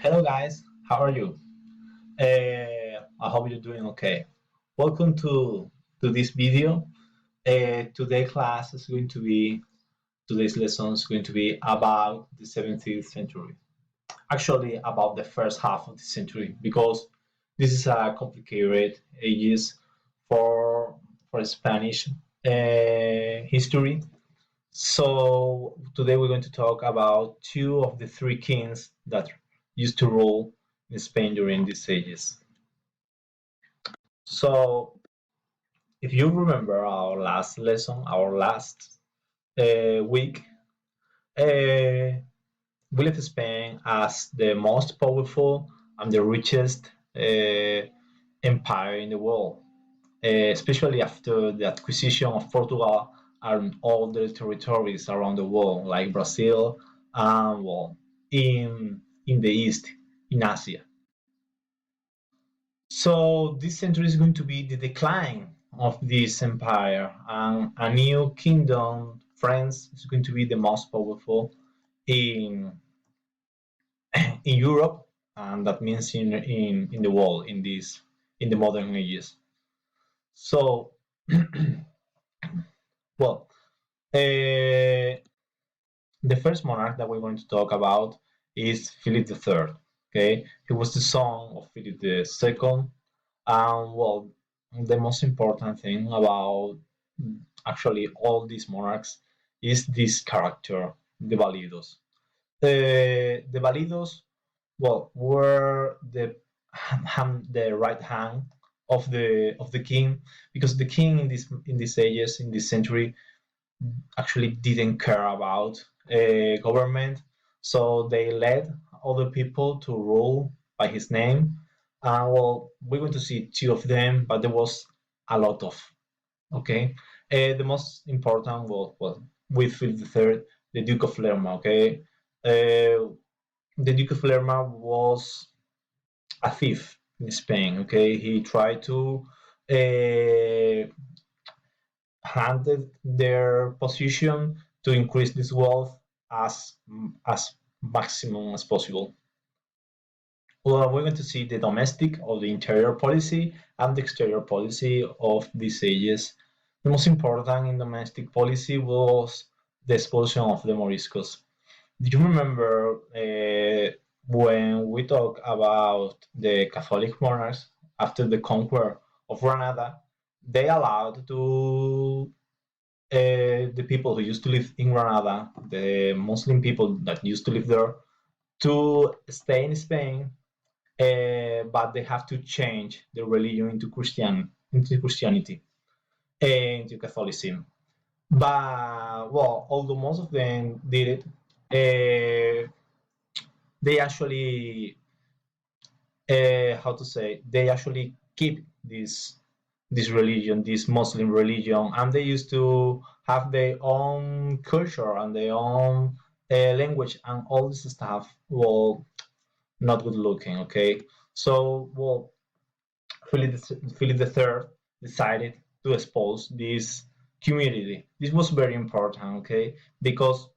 Hello guys, how are you? I hope you're doing okay. Welcome to this video. Today's lesson is going to be about the 17th century. Actually, about the first half of the century, because this is a complicated ages for Spanish history. So today we're going to talk about two of the three kings that used to rule in Spain during these ages. So if you remember our last lesson, our last week, uh, we left Spain as the most powerful and the richest empire in the world, especially after the acquisition of Portugal and all the territories around the world, like Brazil and in the east, in Asia. So this century is going to be the decline of this empire, and a new kingdom, France, is going to be the most powerful in in Europe, and that means in the world in the modern ages. So, well, uh, the first monarch that we're going to talk about is Philip III. Okay, he was the son of Philip II, and well, the most important thing about actually all these monarchs is this character, the Validos. The Validos, well, were the right hand of the king, because the king in these ages, in this century, actually didn't care about government, so they led other people to rule by his name. Well, we're going to see two of them, but there was a lot of. Okay, the most important was with Philip III, the Duke of Lerma. Okay, the Duke of Lerma was a thief in Spain. Okay, he tried to uh, handed their position to increase this wealth as maximum as possible. Well, we're going to see the domestic or the interior policy and the exterior policy of these ages. The most important in domestic policy was the expulsion of the Moriscos. Do you remember when we talk about the Catholic monarchs after the conquer of Granada? They allowed to the people who used to live in Granada, the Muslim people that used to live there, to stay in Spain, but they have to change the religion into Christianity, into Catholicism. But well, although most of them did it, they actually, how to say, they actually keep this religion, this Muslim religion, and they used to have their own culture and their own language and all this stuff. Well, not good looking. Okay, so well, Philip III decided to expose this community. This was very important. Okay, because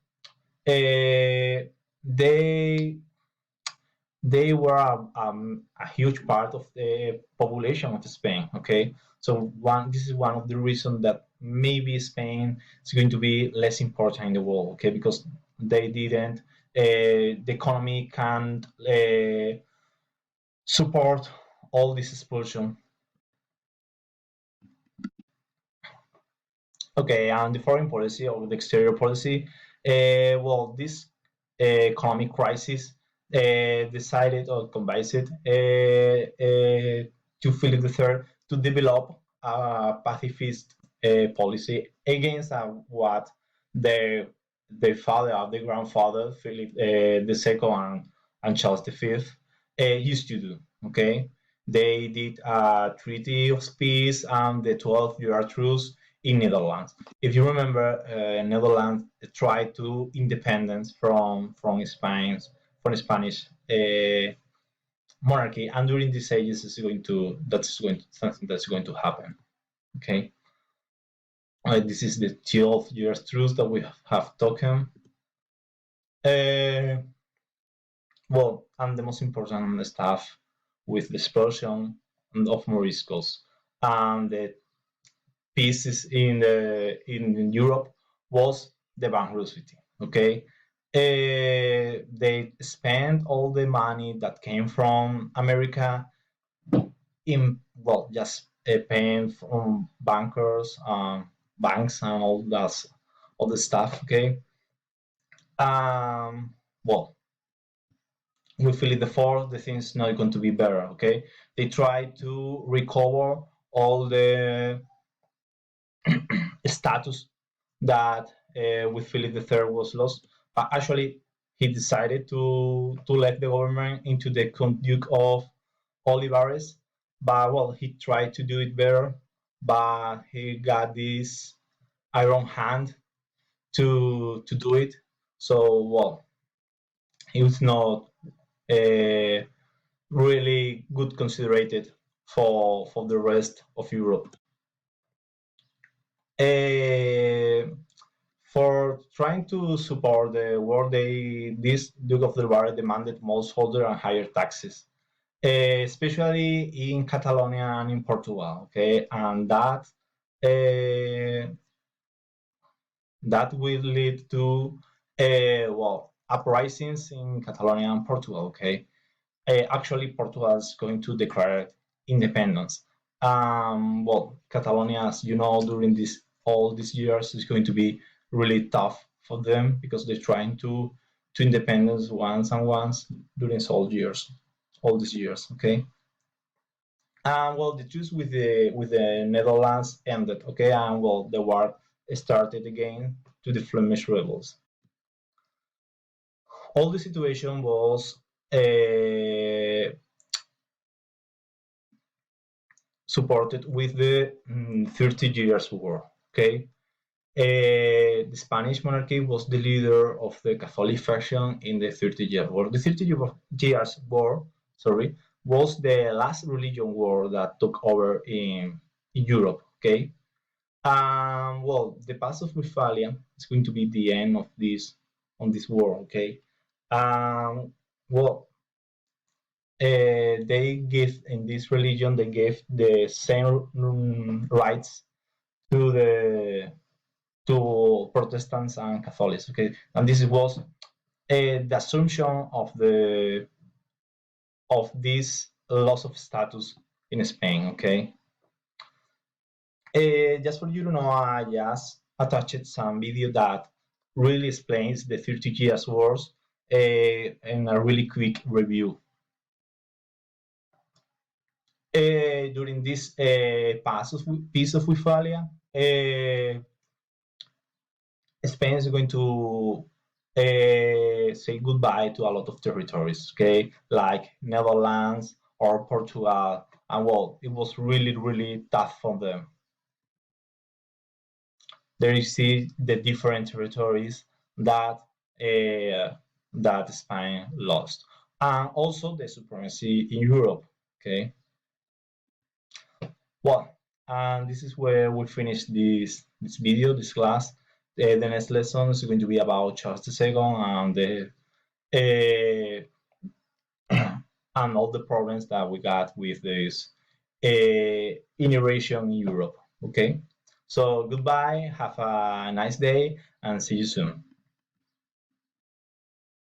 they they were a huge part of the population of Spain. Okay, so this is one of the reasons that maybe Spain is going to be less important in the world. Okay, because they didn't, the economy can't support all this expulsion. Okay, and the foreign policy or the exterior policy, well, this economic crisis decided or convinced to Philip III to develop a pacifist policy against what their their father or their grandfather Philip the Second and Charles V used to do. Okay, they did a treaty of peace and the 12-year truce in Netherlands. If you remember, Netherlands tried to independence from Spanish monarchy, and during these ages is going to something that's going to happen. Okay, this is the 12 years truce that we have taken. Uh, well, and the most important stuff with the explosion of Moriscos and the pieces in Europe was the bankruptcy. Okay, they spent all the money that came from America in, well, just paying from bankers, banks, and all the stuff. Okay, well, with Philip IV, the thing's not going to be better. Okay, they try to recover all the status that with Philip III was lost. But actually, he decided to let the government into the Duke of Olivares. But well, he tried to do it better, but he got this iron hand to do it. So well, he was not uh, really good considered for the rest of Europe. Uh, for trying to support the war, this Duke of Navarre demanded more soldiers and higher taxes, especially in Catalonia and in Portugal. Okay, and uh, that will lead to well, uprisings in Catalonia and Portugal. Okay, actually, Portugal is going to declare independence. Well, Catalonia, as you know, during this all these years is going to be really tough for them because they're trying to independence once and once during all these years. Okay, well, the truce with the Netherlands ended. Okay, and well, the war started again to the Flemish rebels. All the situation was supported with the 30 Years' War. Okay, the Spanish monarchy was the leader of the Catholic faction in the 30 Years' War. The 30 Years' War, sorry, was the last religion war that took over in Europe. Okay, well, the Pass of Westphalia is going to be the end of this on this war. Okay, well, they give in this religion they gave the same rights to the to Protestants and Catholics. Okay, and this was the assumption of this loss of status in Spain. Okay, just for you to know, I just attached some video that really explains the 30 Years Wars in a really quick review. During this Peace of Westphalia, Spain is going to say goodbye to a lot of territories, okay, like Netherlands or Portugal, and well, it was really, really tough for them. There you see the different territories that Spain lost, and also the supremacy in Europe. Okay, well, and this is where we finish this video, this class. The next lesson is going to be about Charles II and the uh, and all the problems that we got with this immigration in Europe. Okay, so goodbye, have a nice day, and see you soon.